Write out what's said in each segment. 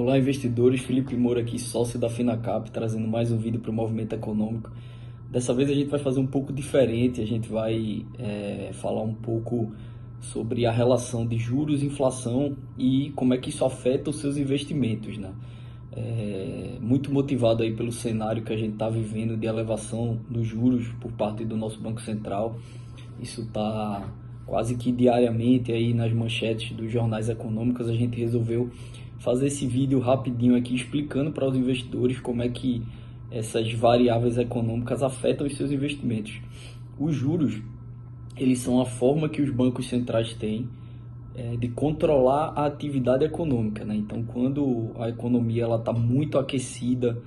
Olá, investidores. Felipe Moura aqui, sócio da Finacap, trazendo mais um vídeo para o Movimento Econômico. Dessa vez a gente vai fazer um pouco diferente, a gente vai falar um pouco sobre a relação de juros, inflação e como é que isso afeta os seus investimentos, né? Muito motivado aí pelo cenário que a gente está vivendo de elevação dos juros por parte do nosso Banco Central. Isso está quase que diariamente aí nas manchetes dos jornais econômicos. A gente resolveu fazer esse vídeo rapidinho aqui explicando para os investidores como é que essas variáveis econômicas afetam os seus investimentos. Os juros, eles são a forma que os bancos centrais têm de controlar a atividade econômica, né? Então, quando a economia está muito aquecida,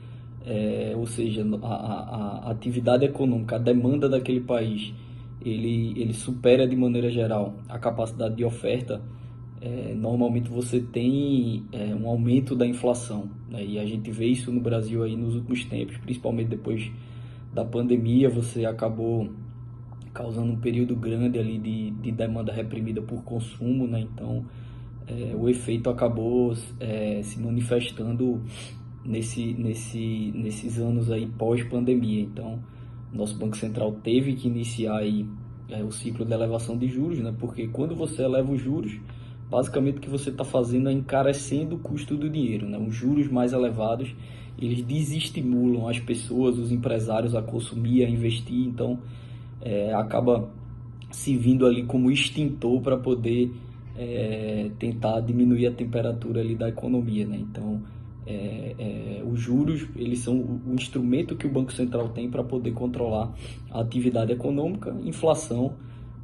ou seja, a atividade econômica, a demanda daquele país, ele supera de maneira geral a capacidade de oferta, normalmente você tem um aumento da inflação, né? E a gente vê isso no Brasil aí nos últimos tempos, principalmente depois da pandemia. Você acabou causando um período grande ali de demanda reprimida por consumo, né? Então o efeito acabou se manifestando nesses anos aí pós-pandemia. Então nosso Banco Central teve que iniciar aí o ciclo de elevação de juros, né? Porque quando você eleva os juros, basicamente o que você está fazendo é encarecendo o custo do dinheiro, né? Os juros mais elevados, eles desestimulam as pessoas, os empresários a consumir, a investir. Então acaba se vindo ali como extintor para poder tentar diminuir a temperatura ali da economia, né? Então os juros, eles são o instrumento que o Banco Central tem para poder controlar a atividade econômica. Inflação,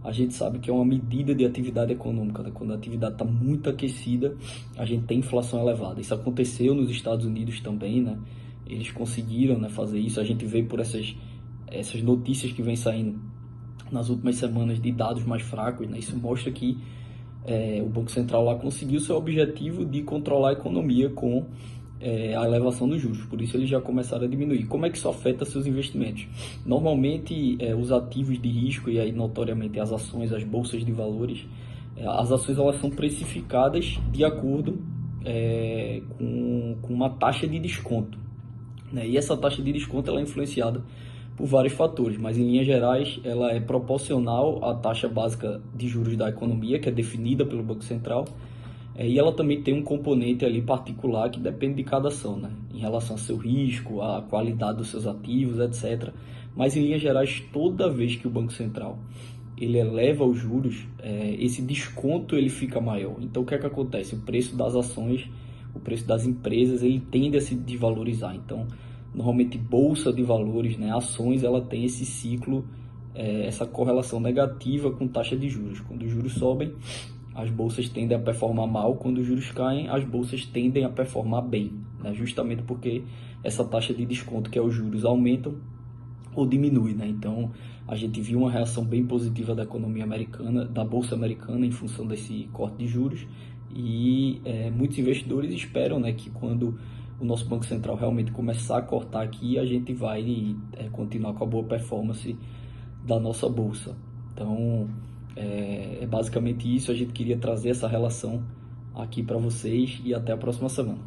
a gente sabe que é uma medida de atividade econômica, né? Quando a atividade está muito aquecida, a gente tem inflação elevada. Isso aconteceu nos Estados Unidos também, né? Eles conseguiram, né, fazer isso. A gente vê por essas notícias que vem saindo nas últimas semanas de dados mais fracos, né? Isso mostra que o Banco Central lá conseguiu seu objetivo de controlar a economia com a elevação dos juros. Por isso eles já começaram a diminuir. Como é que isso afeta seus investimentos? Normalmente os ativos de risco, e aí notoriamente as ações, as bolsas de valores, as ações elas são precificadas de acordo com uma taxa de desconto, né? E essa taxa de desconto ela é influenciada por vários fatores, mas em linhas gerais ela é proporcional à taxa básica de juros da economia, que é definida pelo Banco Central, e ela também tem um componente ali particular que depende de cada ação, né? Em relação ao seu risco, à qualidade dos seus ativos, etc. Mas em linhas gerais, toda vez que o Banco Central ele eleva os juros, esse desconto ele fica maior. Então o que é que acontece? O preço das ações, o preço das empresas, ele tende a se desvalorizar. Então normalmente bolsa de valores, né, ações, ela tem esse ciclo, essa correlação negativa com taxa de juros. Quando os juros sobem, as bolsas tendem a performar mal. Quando os juros caem, as bolsas tendem a performar bem, né? Justamente porque essa taxa de desconto, que é os juros, aumentam ou diminui, né? Então a gente viu uma reação bem positiva da economia americana, da bolsa americana, em função desse corte de juros, e muitos investidores esperam, né, que quando o nosso Banco Central realmente começar a cortar aqui, a gente vai continuar com a boa performance da nossa bolsa. Então basicamente isso. A gente queria trazer essa relação aqui para vocês, e até a próxima semana.